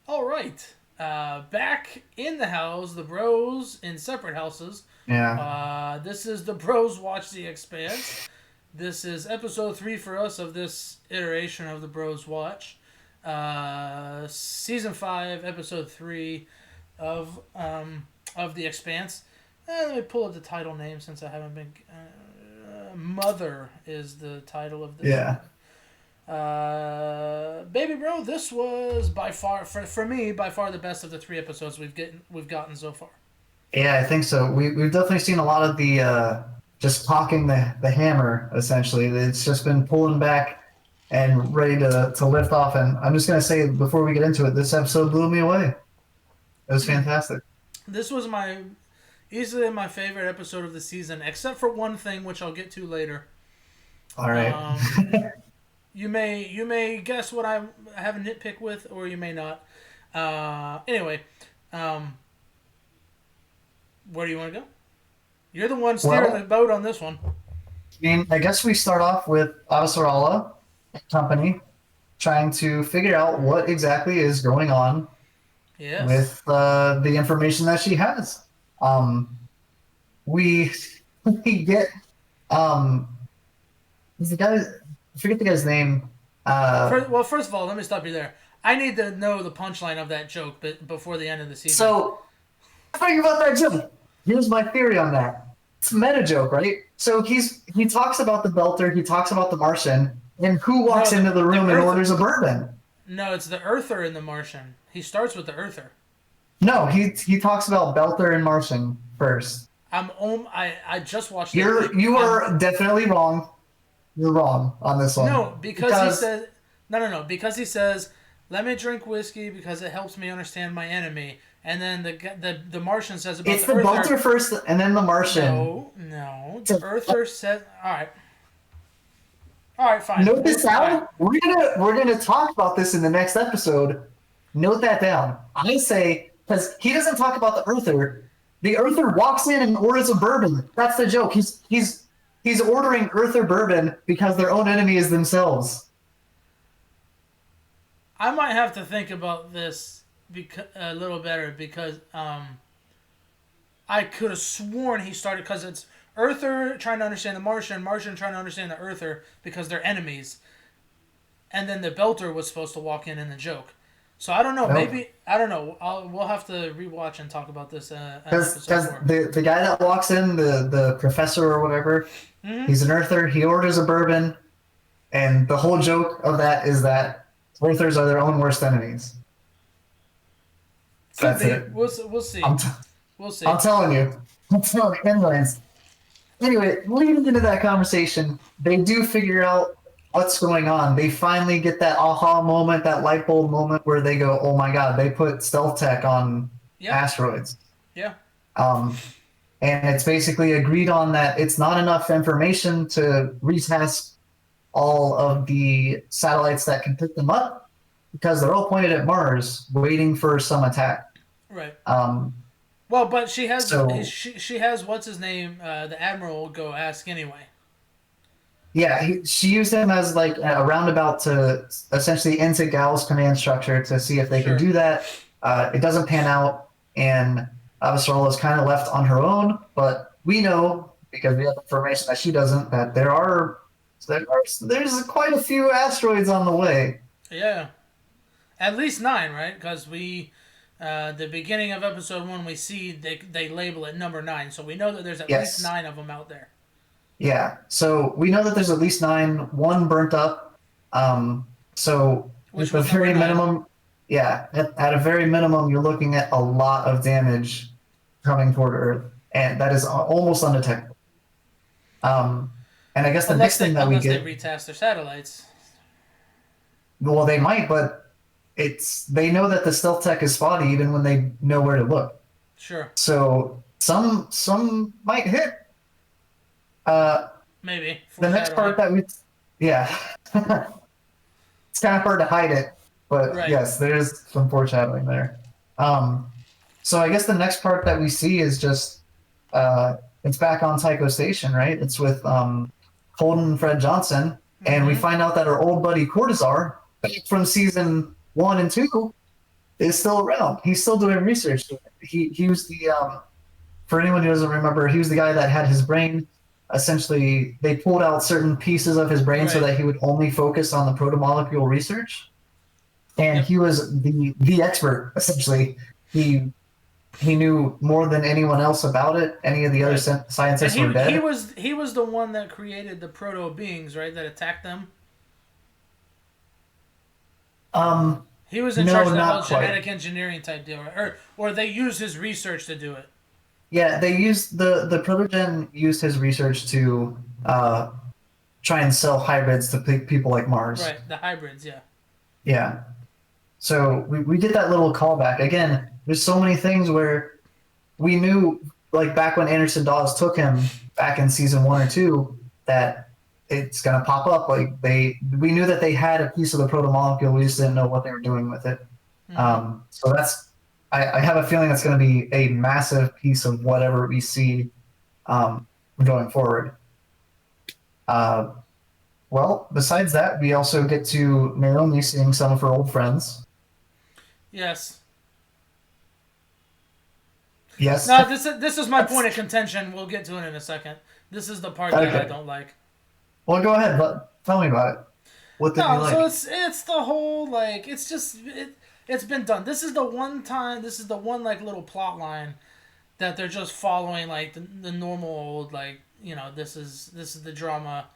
All right. Back in the house, the bros in separate houses. Yeah. This is the Bros Watch the Expanse. This is episode 3 for us of this iteration of the Bros Watch. Season 5, episode 3 of the Expanse. Let me pull up the title name since I haven't been. Mother is the title of this Yeah. one. Baby bro, this was by far for me by far the best of the 3 episodes we've gotten so far. Yeah, I think so. We've definitely seen a lot of the just cocking the hammer, essentially. It's just been pulling back and ready to lift off. And I'm just going to say, before we get into it, this episode blew me away. It was fantastic. This was my easily my favorite episode of the season, except for one thing which I'll get to later. All right. Um, you may guess what I have a nitpick with, or you may not. Anyway, where do you want to go? You're the one steering the Well, boat on this one. I guess we start off with Avasarala Company trying to figure out what exactly is going on Yes. with the information that she has. Um, we we get the guy. I forget the guy's name. First of all, let me stop you there. I need to know the punchline of that joke before the end of the season. So think about that joke. Here's my theory on that. It's a meta joke, right? So he talks about the Belter, he talks about the Martian, and who walks No, into the room the and Earth. orders a bourbon? No, it's the Earther and the Martian. He starts with the Earther. No, he talks about Belter and Martian first. I just watched it. You are definitely wrong. You're wrong on this one. No, because he said no. Because he says, "Let me drink whiskey because it helps me understand my enemy." And then the Martian says about It's the the Earther. Belter first, and then the Martian. No. The Earther said, all right, fine. Note this All right. down. We're gonna talk about this in the next episode. Note that down. I say because he doesn't talk about the Earther. The Earther walks in and orders a bourbon. That's the joke. He's ordering Earther bourbon because their own enemy is themselves. I might have to think about this a little better because I could have sworn he started because it's Earther trying to understand the Martian, Martian trying to understand the Earther because they're enemies, and then the Belter was supposed to walk in the joke. So I don't know. Nope. Maybe I don't know. We'll have to rewatch and talk about this Because episode more. the guy that walks in, the professor or whatever, he's an Earther. He orders a bourbon, and the whole joke of that is that Earthers are their own worst enemies. Could That's be. it. We'll see. I'm, t- We'll see. I'm telling you. I'm telling you. Anyways. Anyway, leading into that conversation, they do figure out what's going on. They finally get that aha moment, that light bulb moment where they go, "Oh my god, they put stealth tech on Yeah. asteroids." Yeah. Um, and it's basically agreed on that it's not enough information to retest all of the satellites that can pick them up because they're all pointed at Mars, waiting for some attack. Right. Um, Well, but she has so she has what's his name, the admiral go ask anyway. yeah, she used him as like a roundabout to essentially into Gal's command structure to see if they Sure. could do that. It doesn't pan out, and Avasarala is kind of left on her own. But we know because we have information that she doesn't that there's quite a few asteroids on the way. Yeah, at least 9, right? Because the beginning of episode 1, we see they label it number 9, so we know that there's at least Yes, 9 of them out there. yeah. So we know that there's at least 9. One burnt up. So Which at the was number very 9. minimum, yeah, at a very minimum, you're looking at a lot of damage coming toward Earth, and that is almost undetectable. Um, and I guess the next thing that we Unless they get, retest their satellites. well, they might, but they know that the stealth tech is spotty even when they know where to look. Sure. So some might hit. Maybe. The next Foreshadowing. part that we, yeah, it's kind of hard to hide it, but Right. yes, there is some foreshadowing there. So I guess the next part that we see is just it's back on Tycho Station, right? It's with Holden and Fred Johnson, and we find out that our old buddy Cortazar, back from season 1 and 2, is still around. He's still doing research. He was the for anyone who doesn't remember, he was the guy that had his brain. Essentially, they pulled out certain pieces of his brain so Right. that he would only focus on the protomolecule research, and Yep. he was the expert. Essentially, he he knew more than anyone else about it. Any of the other Right. And scientists were he dead. was he was the one that created the proto beings, right? That attacked them. Um, He was in charge no, of that whole not quite. genetic engineering type deal, right? Or they used his research to do it. Yeah, they used the Protogen used his research to try and sell hybrids to people like Mars. Right. The hybrids, yeah. Yeah. So we did that little callback. Again, there's so many things where we knew, like back when Anderson Dawes took him back in season 1 or 2, that it's gonna pop up. Like we knew that they had a piece of the proto molecule. We just didn't know what they were doing with it. Mm-hmm. So I have a feeling that's going to be a massive piece of whatever we see um, going forward. Uh, well, besides that, we also get to Naomi seeing some of her old friends. Yes. Yes, No, this is my point that's of contention. We'll get to it in a second. This is the part that I okay. don't like. Well, go ahead. Tell me about it. What didn't you No, so like? it's the whole like it's just it's been done. This is the one time. This is the one like little plot line that they're just following like the normal old like this is the drama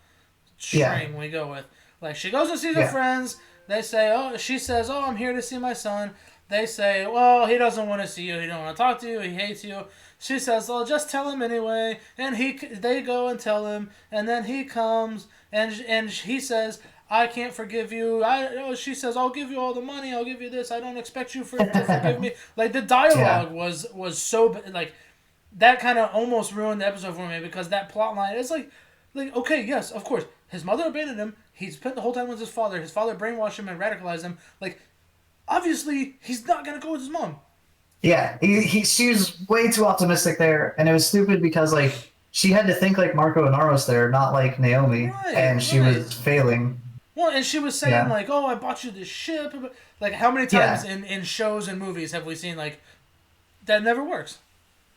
Yeah, string we go with. Like she goes and sees her yeah, friends. They say, oh, she says, oh, I'm here to see my son. They say, well, he doesn't want to see you. He don't want to talk to you. He hates you. She says, well, just tell him anyway. And they go and tell him, and then he comes and he says, I can't forgive you. She says, I'll give you all the money. I'll give you this. I don't expect you to forgive me. Like the yeah, dialogue was so like that kind of almost ruined the episode for me because that plot line is like okay, yes, of course, his mother abandoned him. He spent the whole time with his father. His father brainwashed him and radicalized him. Like obviously, he's not gonna go with his mom. yeah. She was way too optimistic there, and it was stupid because like she had to think like Marco and Aros there, not like Naomi, Right, and she right. was failing. Well, and she was saying Yeah, like, "Oh, I bought you this ship." Like, how many times yeah. in shows and movies have we seen like that never works?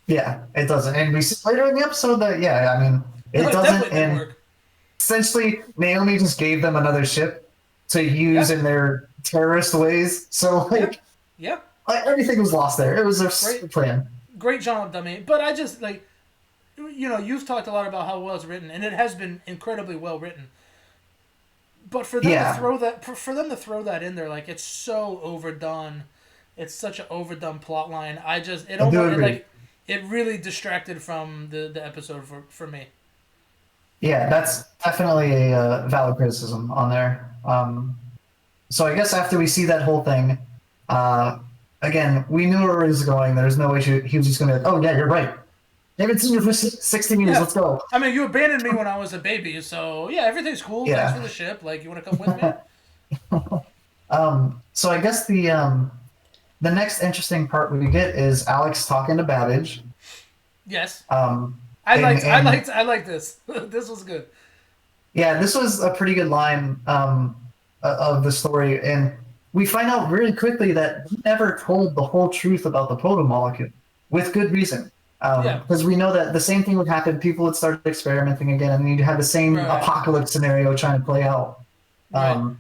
Yeah, it doesn't. And we see later in the episode that, yeah, I mean, No, it it doesn't. definitely didn't And work. essentially, Naomi just gave them another ship to use Yeah, in their terrorist ways. So, yeah, yeah. everything was lost there. It was Great, their plan. great job, dummy. But I just like, you've talked a lot about how well it's written, and it has been incredibly well written. But Yeah, for them to throw that in there, like it's so overdone. It's such an overdone plot line. I just it I do almost agree. it really distracted from the episode for me. Yeah, that's definitely a valid criticism on there. So I guess after we see that whole thing, uh, again, we knew where it was going. There's no way he was just going to be like, oh, yeah, you're right. I haven't seen you for 16 years. Yeah, Let's go. I mean, you abandoned me when I was a baby, so yeah, everything's cool. Thanks for Yeah. the ship. Like, you want to come with me? So I guess the next interesting part we get is Alex talking to Babbage. Yes, Um, I and liked I and liked I liked this. This was good. yeah, this was a pretty good line of the story, and we find out really quickly that he never told the whole truth about the proto molecule, with good reason. Yeah, Because we know that the same thing would happen. People would start experimenting again, and you'd have the same right, apocalypse scenario trying to play out. right. Um,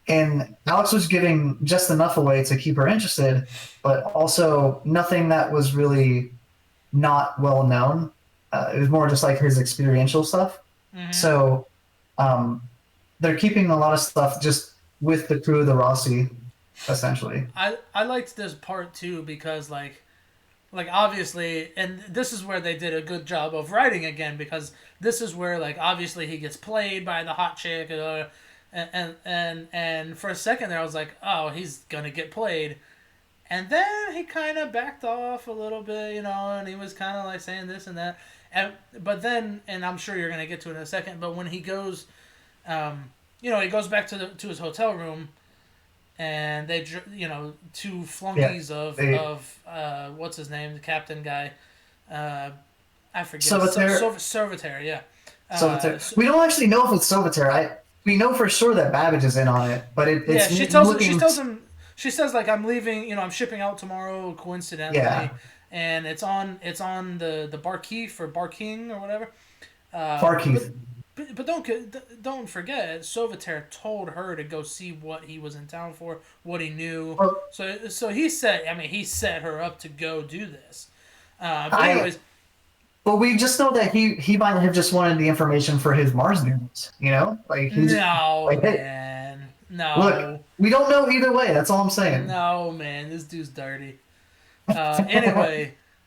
and Alex was giving just enough away to keep her interested, but also nothing that was really not well known. It was more just like his experiential stuff. Mm-hmm. So um, they're keeping a lot of stuff just with the crew of the Rossi, essentially. I liked this part too because like obviously, and this is where they did a good job of writing again because this is where like obviously he gets played by the hot chick, and for a second there I was like, oh, he's gonna get played, and then he kind of backed off a little bit, and he was kind of like saying this and that, but then, and I'm sure you're gonna get to it in a second, but when he goes, he goes back to his hotel room and they two Yeah, flunkies of they what's his name, the captain guy, uh, I forget, Solitaire. Servitor, yeah, Solitaire. so, We don't actually know if it's Solitaire. We know for sure that Babbage is in on it, but yeah, it's looking. she tells him she says like I'm leaving. I'm shipping out tomorrow, Yeah, coincidentally, and it's on the Barkeef or Barking or whatever. Uh, but Farkeith. but don't forget, Sovater told her to go see what he was in town for, what he knew. Well, So he set her up to go do this. But I anyways, but we just know that he might have just wanted the information for his Mars news. Like he's no like, hey, man, look, no, we don't know either way. That's all I'm saying. no man, this dude's dirty.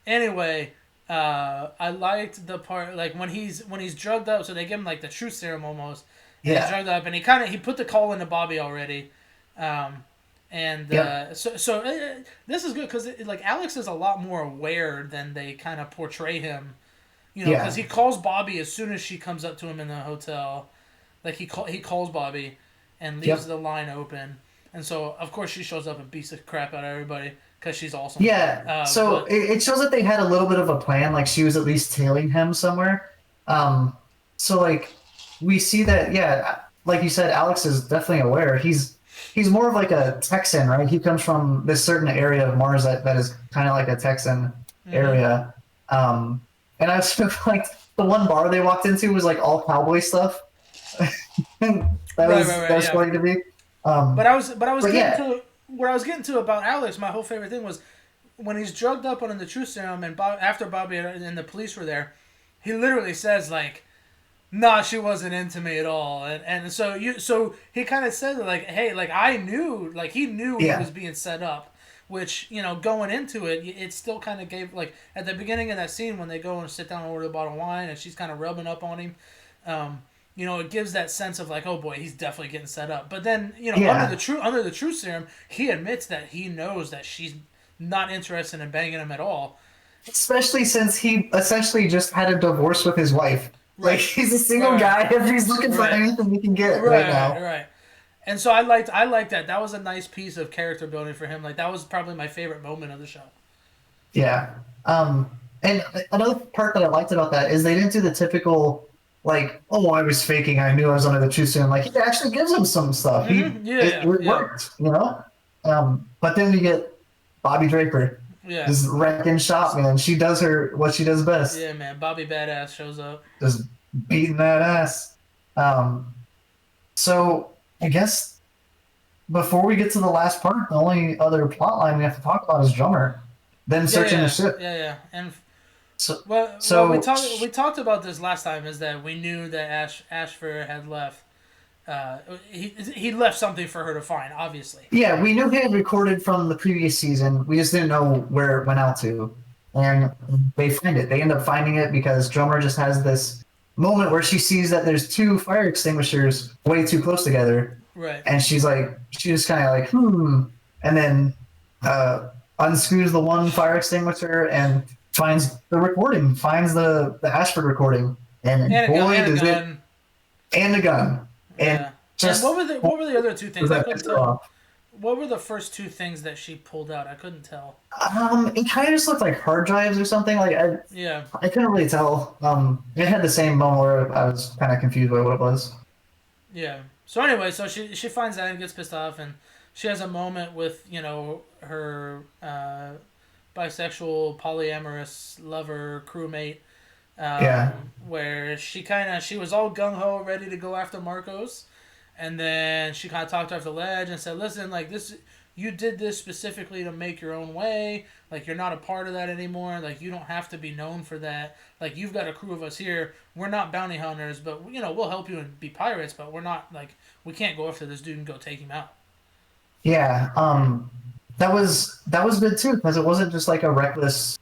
Anyway, I liked the part like when he's drugged up. So they give him like the truth serum almost, and he's Yeah. drugged up, and he put the call into Bobby already, um, and Yep. this is good because like Alex is a lot more aware than they kind of portray him. Because Yeah. he calls Bobby as soon as she comes up to him in the hotel. Like he calls Bobby, and leaves Yep. the line open, and so of course she shows up and beats the crap out of everybody because she's awesome. Yeah. So But it shows that they had a little bit of a plan. Like she was at least tailing him somewhere. So like we see that, yeah, like you said, Alex is definitely aware. He's more of like a Texan, right? He comes from this certain area of Mars that is kind of like a Texan hmm area. And I was like the one bar they walked into was like all cowboy stuff. that right, was yeah. going to be. But I was But getting yeah, to what I was getting to about Alex. My whole favorite thing was when he's drugged up on the truth serum, and after Bobby and the police were there, he literally says like, "Nah, she wasn't into me at all," and so he kind of said like, "Hey, like I knew, like he knew he yeah, was being set up." Which going into it, it still kind of gave like at the beginning of that scene when they go and sit down and order a bottle of wine, and she's kind of rubbing up on him. It gives that sense of like, oh boy, he's definitely getting set up. But then, yeah. under the truth serum, he admits that he knows that she's not interested in banging him at all. Especially since he essentially just had a divorce with his wife. Like Right, he's a single right, guy if he's looking for right, anything he can get right right, now. right. And so I liked that. That was a nice piece of character building for him. Like that was probably my favorite moment of the show. Yeah. And another part that I liked about that is they didn't do the typical like, oh, I was faking. I knew I was under the truth serum. Like, he actually gives him some stuff. Yeah, It yeah, yeah, worked. But then you get Bobby Draper, yeah, just wrecking shop, man. She does what she does best, yeah, man. Bobby Badass shows up. just beating that ass. Um, so I guess before we get to the last part, the only other plot line we have to talk about is Drummer, then Yeah, searching the yeah, ship. yeah, yeah. And So, well, we so talked about this last time. Is that we knew that Ashford had left. He left something for her to find, obviously. yeah, we knew he had recorded from the previous season. We just didn't know where it went out to. And they find it. They end up finding it because Drummer just has this moment where she sees that there's two fire extinguishers way too close together. Right. And she just kind of like, and then unscrews the one fire extinguisher and finds the recording, finds the Ashford recording. And And a gun. boy, And a does it, gun. and a gun. And Yeah. And just, what were the other two things? I that couldn't pissed her tell. off. What were the first two things that she pulled out? I couldn't tell. It kind of just looked like hard drives or something. Like Yeah. I couldn't really tell. It had the same moment where I was kind of confused by what it was. Yeah. So anyway, so she finds that and gets pissed off, and she has a moment with her bisexual polyamorous lover crewmate, Yeah, where she was all gung ho ready to go after Marcos, and then she kind of talked her off the ledge and said, "Listen, like this, you did this specifically to make your own way. Like you're not a part of that anymore. Like you don't have to be known for that. Like you've got a crew of us here. We're not bounty hunters, but we'll help you and be pirates. But we're not like we can't go after this dude and go take him out." yeah. That was good too because it wasn't just like a reckless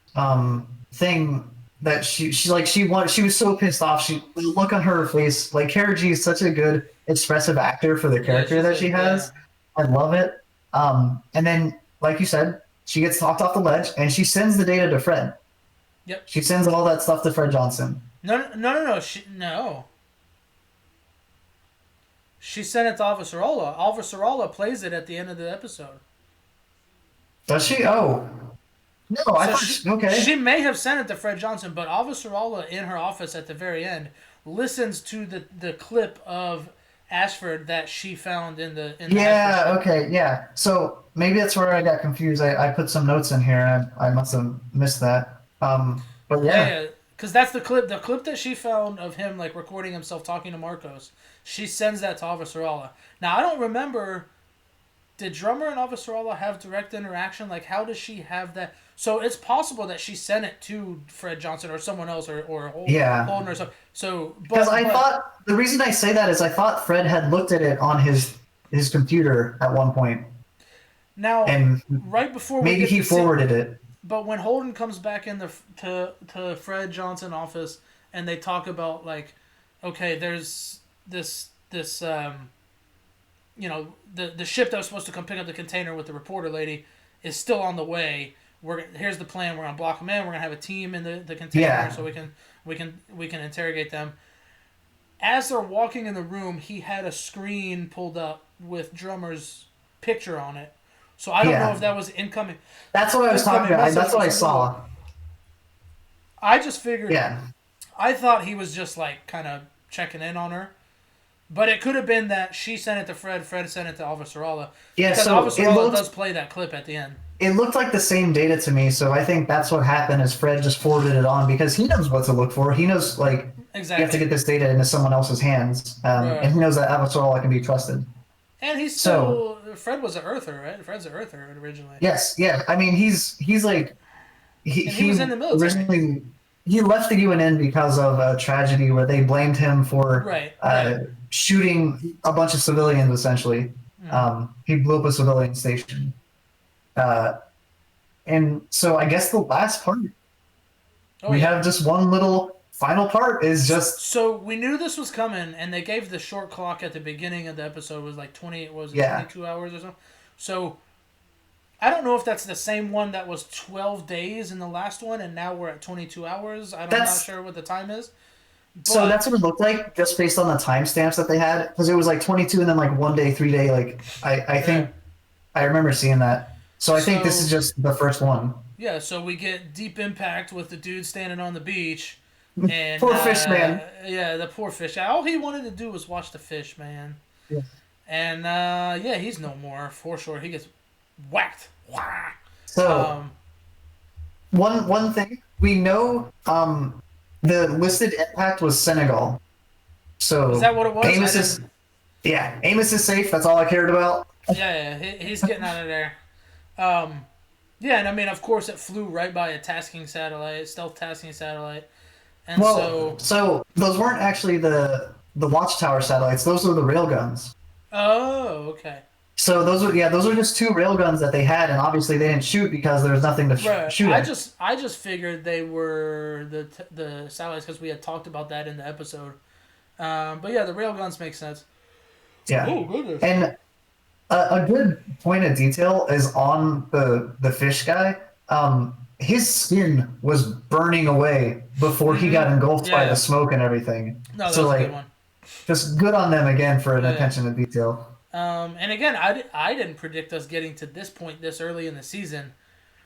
thing that she was so pissed off. She the look on her face. Like Kara G is such a good expressive actor for the Yeah, character she's that a she yeah. has. I love it. And then like you said, she gets knocked off the ledge and she sends the data to Fred. Yep. She sends all that stuff to Fred Johnson. No. No. She sent it to Alvasarola. Alvasarola plays it at the end of the episode. Does she? Oh, no, I So thought she may have sent it to Fred Johnson, but Alvasarola in her office at the very end listens to the clip of Ashford that she found in the Ashford Yeah, ship. okay, yeah. So maybe that's where I got confused. I put some notes in here and I must have missed that. But Yeah, yeah. yeah, because that's the clip. The clip that she found of him like recording himself talking to Marcos. She sends that to Avasarala. Now I don't remember. Did Drummer and Avasarala have direct interaction? Like, how does she have that? So it's possible that she sent it to Fred Johnson or someone else or Yeah. Holden or something. So, Because I but thought the reason I say that is I thought Fred had looked at it on his computer at one point, now and right before we maybe get he to see, forwarded it. but when Holden comes back in the to Fred Johnson office and they talk about like, okay, there's this the ship that was supposed to come pick up the container with the reporter lady is still on the way. Here's the plan. We're gonna block them in. We're gonna have a team in the container Yeah. so we can interrogate them. As they're walking in the room, he had a screen pulled up with Drummer's picture on it. So I don't know if Yeah. that was incoming That's what I was talking about. message That's or what I something. But saw. I just figured. Yeah. I thought he was just like kind of checking in on her. But it could have been that she sent it to Fred, Fred sent it to Avasarala. Yeah, Because so Avasarala does play that clip at the end. it looked like the same data to me, so I think that's what happened is Fred just forwarded it on because he knows what to look for. He knows like you have to Exactly. get this data into someone else's hands, Right. and he knows that Avatar can be trusted. And he's So still Fred was an Earther, right? Fred's an Earther originally, yes, yeah. I mean, he's like and he he was in the military. originally he left the UNN because of a tragedy where they blamed him for Right. Right. shooting a bunch of civilians. Essentially, he blew up a civilian station, uh, and so I guess the last part Oh we yeah. have just one little final part is just So we knew this was coming, and they gave the short clock at the beginning of the episode was like 20. What was it, yeah. 22 hours or something? So I don't know if that's the same one that was 12 days in the last one, and now we're at 22 hours. I'm not That's sure what the time is, so but that's what it looked like just based on the timestamps that they had because it was like 22 and then like 1 day, 3 day. Like I yeah. think I remember seeing that. So I think this is So just the first one. yeah, so we get Deep Impact with the dude standing on the beach, and Poor fish man. yeah, the poor fish guy. All he wanted to do was watch the fish, man. Yeah. And yeah, he's no more for sure. He gets whacked. Wah! So Um, one thing we know the listed impact was Senegal. was So that what it was? I Amos is didn't. yeah, Amos is safe. That's all I cared about. Yeah, he's getting out of there. Um, yeah, and I mean, of course, it flew right by a tasking satellite, stealth tasking satellite, and Well, so. so those weren't actually the watchtower satellites. Those were the railguns. Oh, okay. So those were just two railguns that they had, and obviously they didn't shoot because there was nothing to Right. shoot at. I just figured they were the satellites because we had talked about that in the episode. But yeah, the railguns make sense. Yeah, Oh goodness. and a good point of detail is on the fish guy. His skin was burning away before he got engulfed Yeah, by the yeah. smoke and everything. No, that So was a good like, one. just good on them again for an Yeah. attention to detail. And again, I didn't predict us getting to this point this early in the season,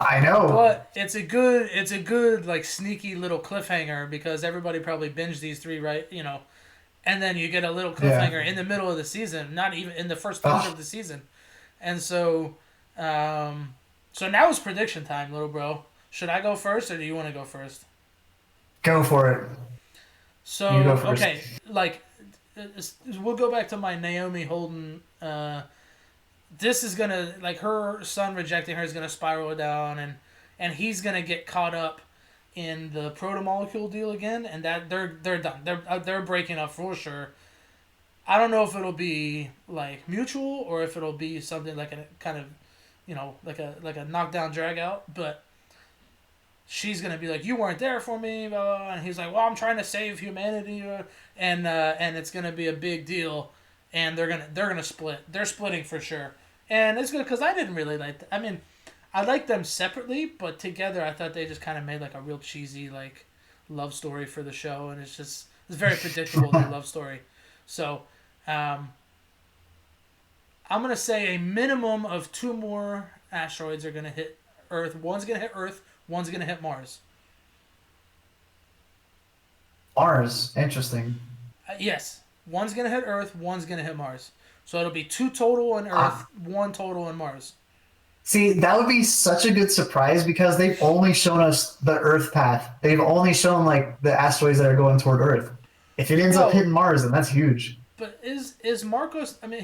I know. but it's a good like sneaky little cliffhanger because everybody probably binged these three, right? And then you get a little Yeah. cliffhanger in the middle of the season, not even in the first third Oh, of the season, and so now it's prediction time, little bro. Should I go first or do you want to go first? go for it. You go So first. okay, like we'll go back to my Naomi Holden. This is gonna like her son rejecting her is gonna spiral down, and he's gonna get caught up in the proto molecule deal again, and that they're done. They're breaking up for sure. I don't know if it'll be like mutual or if it'll be something like a kind of, like a knockdown drag out, but she's gonna be like, "You weren't there for me," blah, blah, blah. And he's like, "Well, I'm trying to save humanity," and it's gonna be a big deal, and they're gonna split. They're splitting for sure, and it's good because I didn't really like. I mean, I like them separately, but together, I thought they just kind of made like a real cheesy like love story for the show, and it's very predictable their love story. So, um, I'm gonna say a minimum of two more asteroids are gonna hit Earth. One's gonna hit Earth. One's gonna hit Mars. Mars, interesting. Yes. One's gonna hit Earth, one's gonna hit Mars. So it'll be 2 total on Earth, Ah, 1 total on Mars. see, that would be such a good surprise because they've only shown us the Earth path. They've only shown like the asteroids that are going toward Earth. If it ends up Well, hitting Mars, then that's huge. but is Marcos? I mean,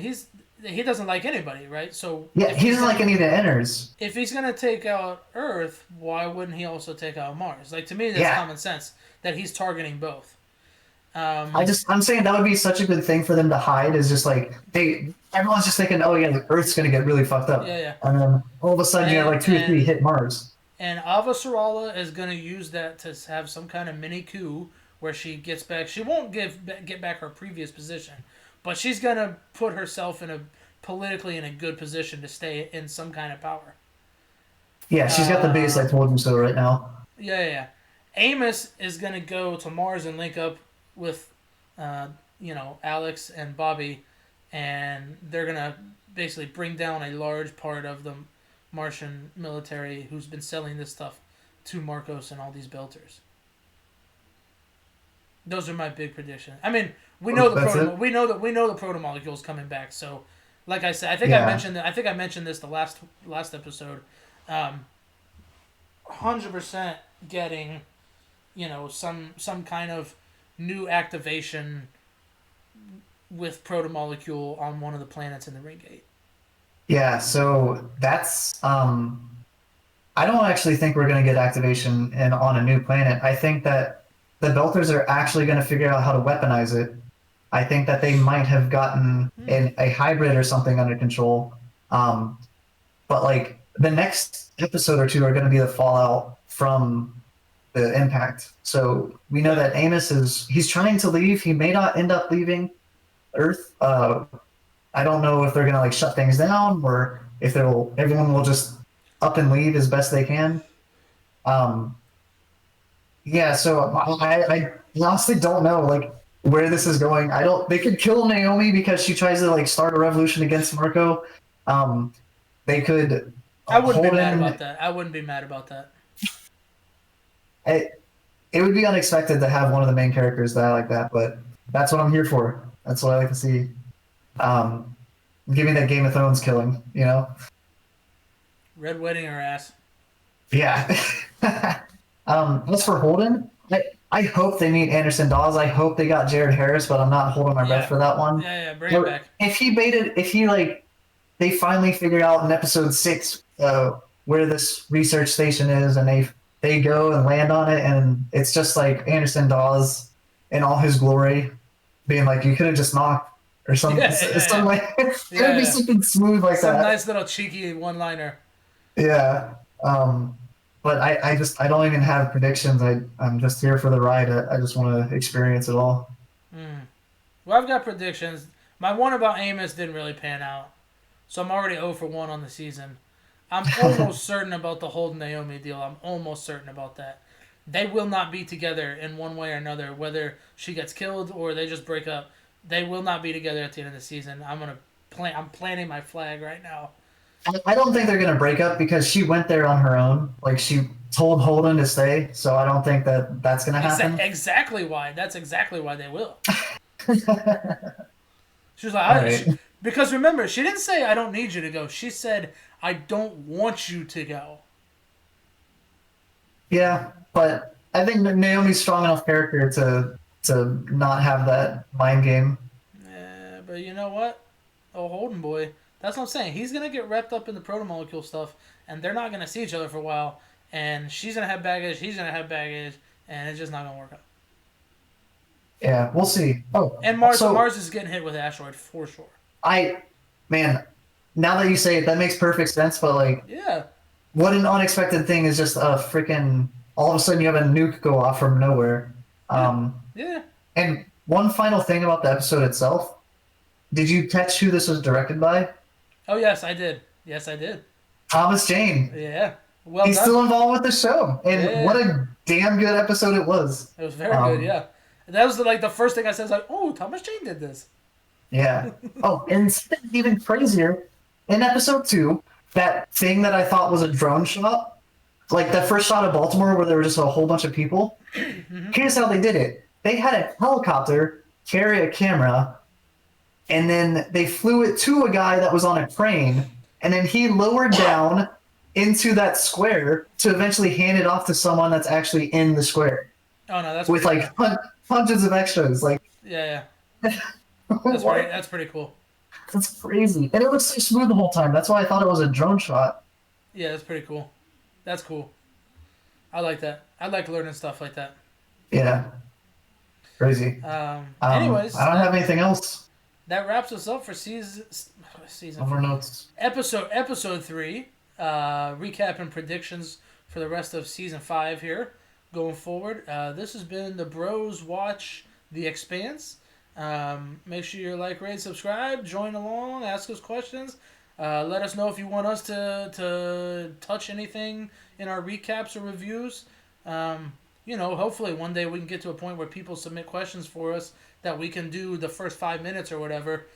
he doesn't like anybody, right? So Yeah, he doesn't like any of the enters. if he's gonna take out Earth, why wouldn't he also take out Mars? Like to me, that's Yeah, common sense that he's targeting both. I'm saying that would be such a good thing for them to hide. Is just like everyone's just thinking, oh yeah, the Earth's gonna get really fucked up, Yeah, yeah, and then all of a sudden you have like two or three and hit Mars. and Avasarala is gonna use that to have some kind of mini coup where she gets back. She won't get back her previous position, but she's gonna put herself in a politically in a good position to stay in some kind of power. Yeah, she's got the base. I Uh, told you so right now. yeah, yeah. Amos is gonna go to Mars and link up with, Alex and Bobby, and they're gonna basically bring down a large part of the Martian military who's been selling this stuff to Marcos and all these belters. Those are my big predictions. I mean, That's it. we know the proto molecules coming back. So, like I said, Yeah, I think I mentioned this the last episode. 100% getting some kind of new activation with protomolecule on one of the planets in the ring gate. yeah. So that's I don't actually think we're going to get activation in on a new planet. I think that the Belters are actually going to figure out how to weaponize it. I think that they might have gotten a hybrid or something under control. Um, but like the next episode or two are going to be the fallout from the impact. So we know that Amos he's trying to leave. He may not end up leaving Earth. I don't know if they're going to like shut things down or if everyone will just up and leave as best they can. Um, yeah, so I honestly don't know like where this is going. I don't. They could kill Naomi because she tries to like start a revolution against Marco. Um, they could I wouldn't be hold mad in. about that. I wouldn't be mad about that. It would be unexpected to have one of the main characters die like that, but that's what I'm here for. That's what I like to see. Um, Give me that Game of Thrones killing, you know? Red wedding her ass. Yeah. As for Holden, I hope they meet Anderson Dawes. I hope they got Jared Harris, but I'm not holding my breath Yeah, for that one. yeah. Bring it back. If he like, they finally figure out in episode 6 where this research station is, and they go and land on it, and it's just like Anderson Dawes in all his glory, being like, you could have just knocked or something. Some like it would be something smooth like Some that. nice little cheeky one-liner. Yeah. But I don't even have predictions. I'm just here for the ride. I just want to experience it all. Well, I've got predictions. My one about Amos didn't really pan out, so I'm already 0 for 1 on the season. I'm almost certain about the Holden Naomi deal. I'm almost certain about that. They will not be together in one way or another, whether she gets killed or they just break up. They will not be together at the end of the season. I'm planting my flag right now. I don't think they're gonna break up because she went there on her own. Like she told Holden to stay, so I don't think that's gonna happen. Exactly why. That's exactly why they will. She was All like, right. because remember, she didn't say I don't need you to go. She said I don't want you to go. Yeah, but I think Naomi's strong enough character to not have that mind game. But you know what? Oh, Holden boy. That's what I'm saying. He's gonna get wrapped up in the protomolecule stuff, and they're not gonna see each other for a while. And she's gonna have baggage. He's gonna have baggage, and it's just not gonna work out. Yeah, we'll see. Oh, And so Mars is getting hit with asteroid for sure. I, man, now that you say it, that makes perfect sense. But like, Yeah. what an unexpected thing is just a freaking all of a sudden you have a nuke go off from nowhere. Yeah. Um, Yeah. and one final thing about the episode itself. Did you catch who this was directed by? Oh yes, I did. Yes, I did. Thomas Jane. Yeah. Well He's done. still involved with the show, and Yeah. what a damn good episode it was. It was very good. Yeah. That was the first thing I said. I was like, oh, Thomas Jane did this. Yeah. Oh, and even crazier, in episode 2, that thing that I thought was a drone shot, like the first shot of Baltimore where there were just a whole bunch of people. Here's how they did it. They had a helicopter carry a camera, and then they flew it to a guy that was on a crane, and then he lowered down into that square to eventually hand it off to someone that's actually in the square Oh no, that's with pretty like cool. hundreds of extras. Like, Yeah, what? that's pretty cool. That's crazy. And it looks so smooth the whole time. That's why I thought it was a drone shot. Yeah, that's pretty cool. That's cool. I like that. I like learning stuff like that. Yeah, crazy. Anyways, I don't have anything else. that wraps us up for season No more notes. episode 3. Recap and predictions for the rest of season 5 here going forward. This has been the Bros Watch The Expanse. Make sure you like, rate, subscribe, join along, ask us questions. Let us know if you want us to touch anything in our recaps or reviews. Hopefully one day we can get to a point where people submit questions for us that we can do the first 5 minutes or whatever,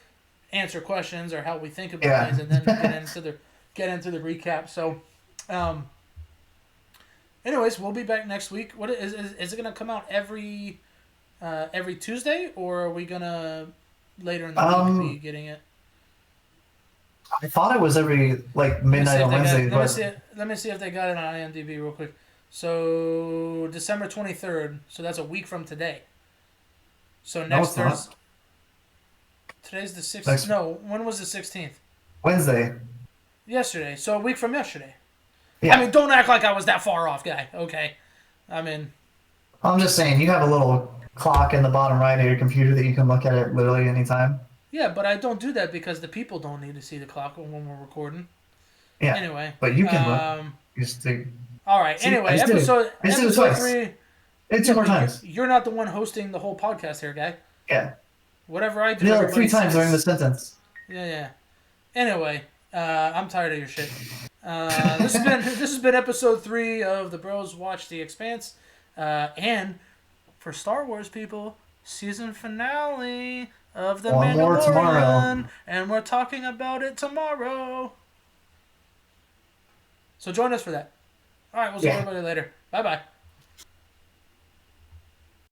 answer questions or how we think about things, and then get into the recap. So, anyways, we'll be back next week. What is it gonna come out every Tuesday, or are we gonna later in the week be getting it? I thought it was every like midnight on Wednesday. Let me see if they got it on IMDb real quick. So December 23rd. So that's a week from today. So next Thursday. Today's the 16th. No, when was the 16th? Wednesday. Yesterday. So a week from yesterday. Yeah. I mean, don't act like I was that far off, guy. Okay. I mean, I'm just saying, you have a little clock in the bottom right of your computer that you can look at it literally anytime. yeah, but I don't do that because the people don't need to see the clock when we're recording. Yeah. Anyway. But you can look. Just to... All right. See, anyway, I just episode 3. It's 2 more times. You're not the one hosting the whole podcast here, guy. Yeah. Whatever I do. No, 3 times during the sentence. Yeah. Anyway, I'm tired of your shit. This has been episode 3 of the Bros Watch The Expanse, and for Star Wars people, season finale of the Mandalorian, and we're talking about it tomorrow. So join us for that. All right, we'll see everybody later. Bye bye.